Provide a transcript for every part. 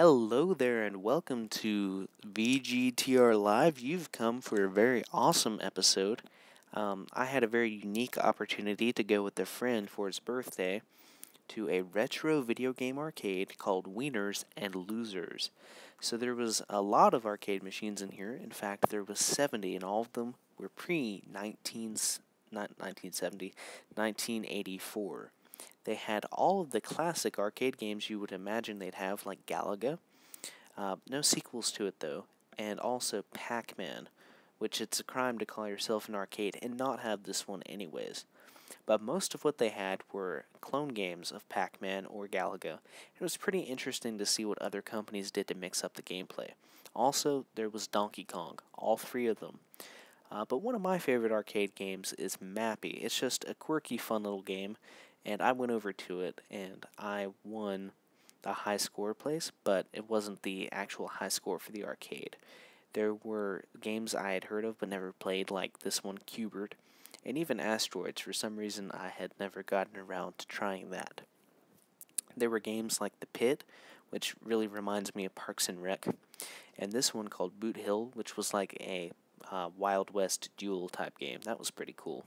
Hello there and welcome to VGTR Live. You've come for a very awesome episode. I had a very unique opportunity to go with a friend for his birthday to a retro video game arcade called Wieners and Losers. So there was a lot of arcade machines in here. In fact, there was 70 and all of them were not 1970, 1984. They had all of the classic arcade games you would imagine they'd have, like Galaga. No sequels to it, though. And also Pac Man, which it's a crime to call yourself an arcade and not have this one anyways. But most of what they had were clone games of Pac Man or Galaga. It was pretty interesting to see what other companies did to mix up the gameplay. Also, there was Donkey Kong, all three of them. But one of my favorite arcade games is Mappy. It's just a quirky, fun little game, and I went over to it, and I won the high score place, but it wasn't the actual high score for the arcade. There were games I had heard of but never played, like this one, Cubert, and even Asteroids. For some reason, I had never gotten around to trying that. There were games like The Pit, which really reminds me of Parks and Rec, and this one called Boot Hill, which was like a Wild West duel type game. That was pretty cool.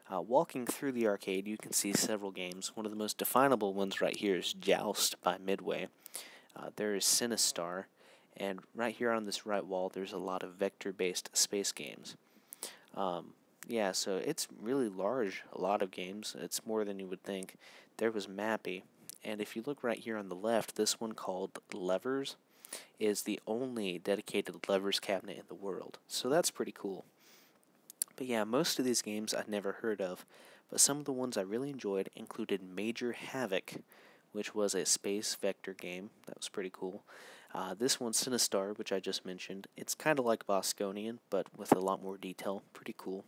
Walking through the arcade, you can see several games. One of the most definable ones right here is Joust by Midway. There is Sinistar, and right here on this right wall, there's a lot of vector-based space games. Yeah, so it's really large, a lot of games. It's more than you would think. There was Mappy, and if you look right here on the left, this one called Levers is the only dedicated levers cabinet in the world. So that's pretty cool. But yeah, most of these games I'd never heard of, but some of the ones I really enjoyed included Major Havoc, which was a space vector game. That was pretty cool. This one, Sinistar, which I just mentioned, it's kind of like Bosconian, but with a lot more detail. Pretty cool.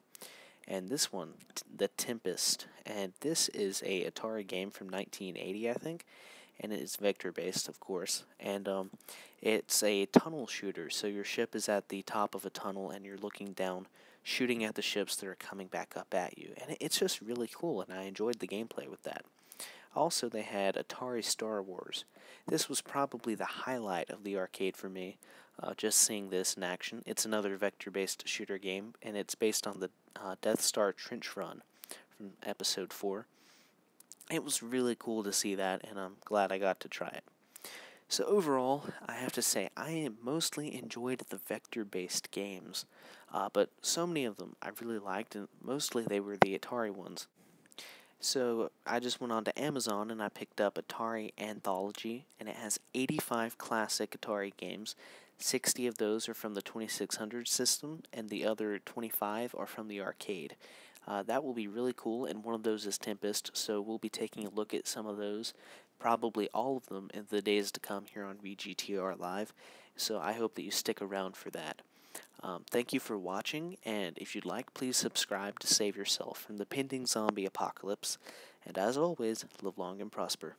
And this one, the Tempest, and this is a Atari game from 1980, I think, and it is vector-based, of course, and it's a tunnel shooter, so your ship is at the top of a tunnel, and you're looking down, shooting at the ships that are coming back up at you, and it's just really cool, and I enjoyed the gameplay with that. Also, they had Atari Star Wars. This was probably the highlight of the arcade for me, just seeing this in action. It's another vector-based shooter game, and it's based on the Death Star Trench Run from Episode 4. It was really cool to see that, and I'm glad I got to try it. So overall, I have to say, I mostly enjoyed the vector-based games, but so many of them I really liked, and mostly they were the Atari ones. So I just went on to Amazon and I picked up Atari Anthology, and it has 85 classic Atari games. 60 of those are from the 2600 system, and the other 25 are from the arcade. That will be really cool, and one of those is Tempest, so we'll be taking a look at some of those, probably all of them, in the days to come here on VGTR Live, so I hope that you stick around for that. Thank you for watching, and if you'd like, please subscribe to save yourself from the pending zombie apocalypse, and as always, live long and prosper.